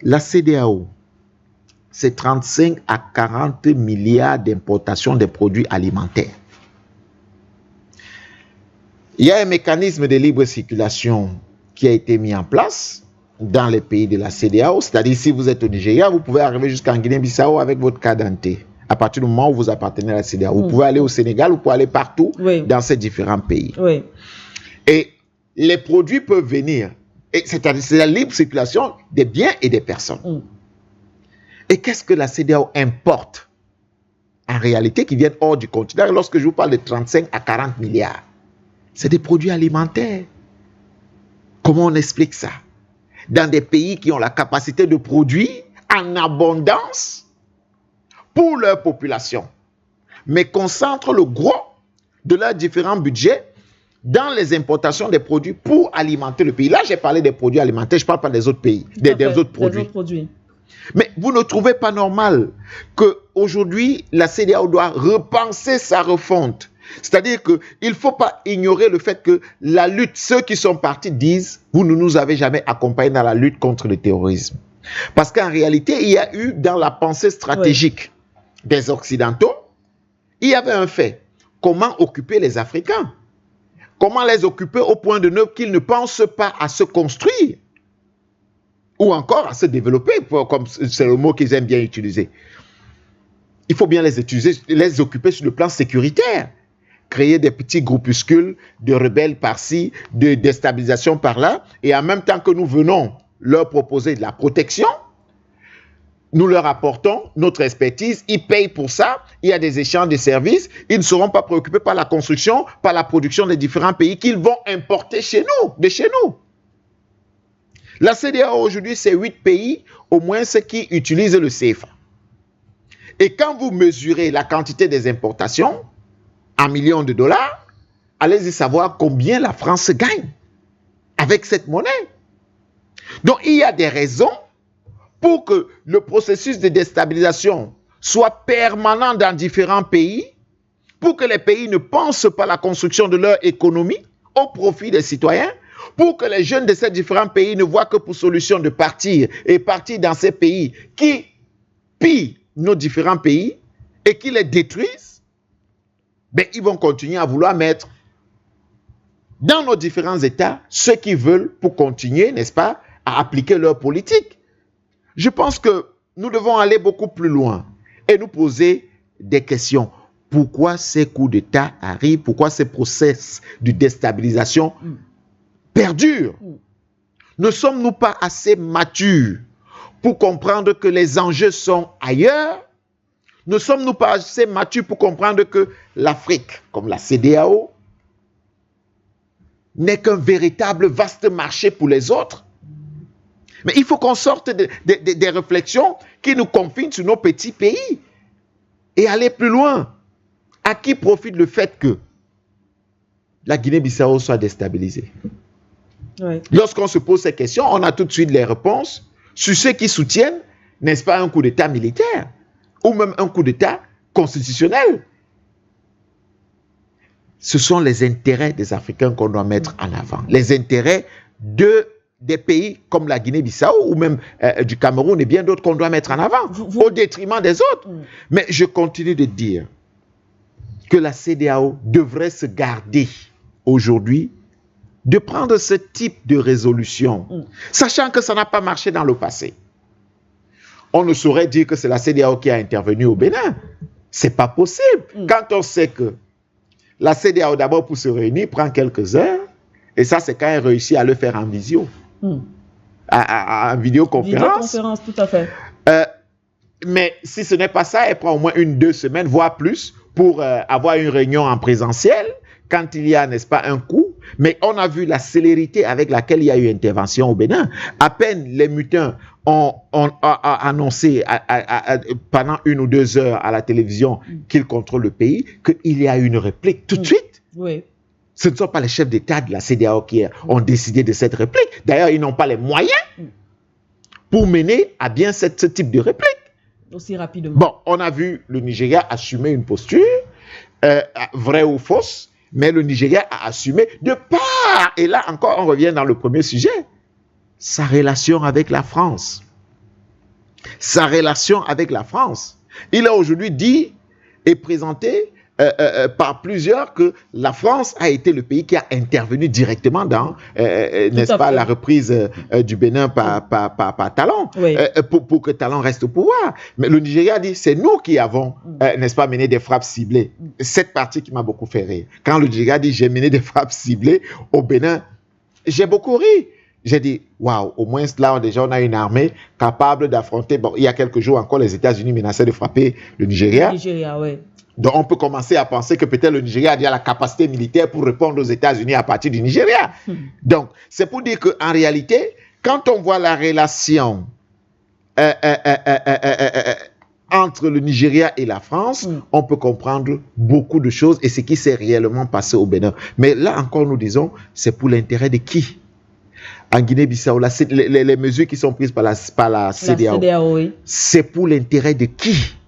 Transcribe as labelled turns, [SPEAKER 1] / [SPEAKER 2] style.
[SPEAKER 1] La CEDEAO, c'est 35 à 40 milliards d'importations de produits alimentaires. Il y a un mécanisme de libre circulation qui a été mis en place dans les pays de la CEDEAO, c'est-à-dire si vous êtes au Nigeria, vous pouvez arriver jusqu'en Guinée-Bissau avec votre carte d'identité. À partir du moment où vous appartenez à la CEDEAO, vous pouvez aller au Sénégal, vous pouvez aller partout dans ces différents pays. Et les produits peuvent venir, c'est-à-dire c'est la libre circulation des biens et des personnes. Et qu'est-ce que la CEDEAO importe en réalité qui viennent hors du continent? Lorsque je vous parle de 35 à 40 milliards, c'est des produits alimentaires. Comment on explique ça? Dans des pays qui ont la capacité de produire en abondance pour leur population, mais concentrent le gros de leurs différents budgets dans les importations des produits pour alimenter le pays. Là, j'ai parlé des produits alimentaires, je ne parle pas des autres pays, des autres produits. Mais vous ne trouvez pas normal qu'aujourd'hui, la CEDEAO doit repenser sa refonte? C'est-à-dire qu'il ne faut pas ignorer le fait que la lutte, ceux qui sont partis disent « Vous ne nous avez jamais accompagnés dans la lutte contre le terrorisme ». Parce qu'en réalité, il y a eu dans la pensée stratégique des Occidentaux, il y avait un fait. Comment occuper les Africains? Comment les occuper au point de qu'ils ne pensent pas à se construire ou encore à se développer, comme c'est le mot qu'ils aiment bien utiliser. Il faut bien les utiliser, les occuper sur le plan sécuritaire. Créer des petits groupuscules de rebelles par-ci, de déstabilisation par-là, et en même temps que nous venons leur proposer de la protection, nous leur apportons notre expertise, ils payent pour ça, il y a des échanges de services, ils ne seront pas préoccupés par la construction, par la production des différents pays qu'ils vont importer chez nous, de chez nous. La CEDEAO aujourd'hui, c'est 8 pays, au moins ceux qui utilisent le CFA. Et quand vous mesurez la quantité des importations, en millions de dollars, allez-y savoir combien la France gagne avec cette monnaie. Donc, il y a des raisons pour que le processus de déstabilisation soit permanent dans différents pays, pour que les pays ne pensent pas à la construction de leur économie au profit des citoyens, pour que les jeunes de ces différents pays ne voient que pour solution de partir et partir dans ces pays qui pillent nos différents pays et qui les détruisent. Ben, ils vont continuer à vouloir mettre dans nos différents États ceux qui veulent pour continuer, n'est-ce pas, à appliquer leur politique. Je pense que nous devons aller beaucoup plus loin et nous poser des questions. Pourquoi ces coups d'État arrivent? Pourquoi ces process de déstabilisation perdurent? Ne sommes-nous pas assez matures pour comprendre que les enjeux sont ailleurs? Ne sommes-nous pas assez matures pour comprendre que l'Afrique, comme la CEDEAO, n'est qu'un véritable vaste marché pour les autres? Mais il faut qu'on sorte des réflexions qui nous confinent sur nos petits pays et aller plus loin. À qui profite le fait que la Guinée-Bissau soit déstabilisée? Lorsqu'on se pose ces questions, on a tout de suite les réponses sur ceux qui soutiennent, n'est-ce pas, un coup d'État militaire ou même un coup d'État constitutionnel. Ce sont les intérêts des Africains qu'on doit mettre en avant. Les intérêts des pays comme la Guinée-Bissau ou même du Cameroun et bien d'autres qu'on doit mettre en avant au détriment des autres. Mais je continue de dire que la CEDEAO devrait se garder aujourd'hui de prendre ce type de résolution, sachant que ça n'a pas marché dans le passé. On ne saurait dire que c'est la CEDEAO qui a intervenu au Bénin. Ce n'est pas possible. Quand on sait que la CEDEAO, d'abord pour se réunir, prend quelques heures, et ça, c'est quand elle réussit à le faire en visio, en vidéoconférence.
[SPEAKER 2] Vidéoconférence, tout à fait.
[SPEAKER 1] Mais si ce n'est pas ça, elle prend au moins 1-2 semaines, voire plus, pour avoir une réunion en présentiel, quand il y a, n'est-ce pas, un coup. Mais on a vu la célérité avec laquelle il y a eu intervention au Bénin. À peine les mutins ont annoncé pendant 1 ou 2 heures à la télévision qu'ils contrôlent le pays, qu'il y a eu une réplique tout de suite.
[SPEAKER 2] Oui.
[SPEAKER 1] Ce ne sont pas les chefs d'État de la CEDEAO qui ont décidé de cette réplique. D'ailleurs, ils n'ont pas les moyens pour mener à bien ce type de réplique.
[SPEAKER 2] Aussi rapidement.
[SPEAKER 1] Bon, on a vu le Nigeria assumer une posture, vraie ou fausse, mais le Nigeria a assumé de part, et là encore on revient dans le premier sujet, sa relation avec la France. sa relation avec la France. Il a aujourd'hui dit et présenté par plusieurs que la France a été le pays qui a intervenu directement dans, n'est-ce pas, la reprise du Bénin par Talon,
[SPEAKER 2] Oui.
[SPEAKER 1] pour que Talon reste au pouvoir. Mais le Nigeria dit, c'est nous qui avons, n'est-ce pas, mené des frappes ciblées. Cette partie qui m'a beaucoup fait rire. Quand le Nigeria dit, j'ai mené des frappes ciblées au Bénin, j'ai beaucoup ri. J'ai dit, waouh, au moins là, déjà, on a une armée capable d'affronter. Bon, il y a quelques jours encore, les États-Unis menaçaient de frapper le Nigeria.
[SPEAKER 2] Le Nigeria, oui.
[SPEAKER 1] Donc, on peut commencer à penser que peut-être le Nigeria a déjà la capacité militaire pour répondre aux États-Unis à partir du Nigeria. Donc, c'est pour dire qu'en réalité, quand on voit la relation entre le Nigeria et la France, on peut comprendre beaucoup de choses et ce qui s'est réellement passé au Bénin. Mais là encore, nous disons, c'est pour l'intérêt de qui? En Guinée-Bissau, les mesures qui sont prises par la CEDEAO,
[SPEAKER 2] oui.
[SPEAKER 1] c'est pour l'intérêt de qui?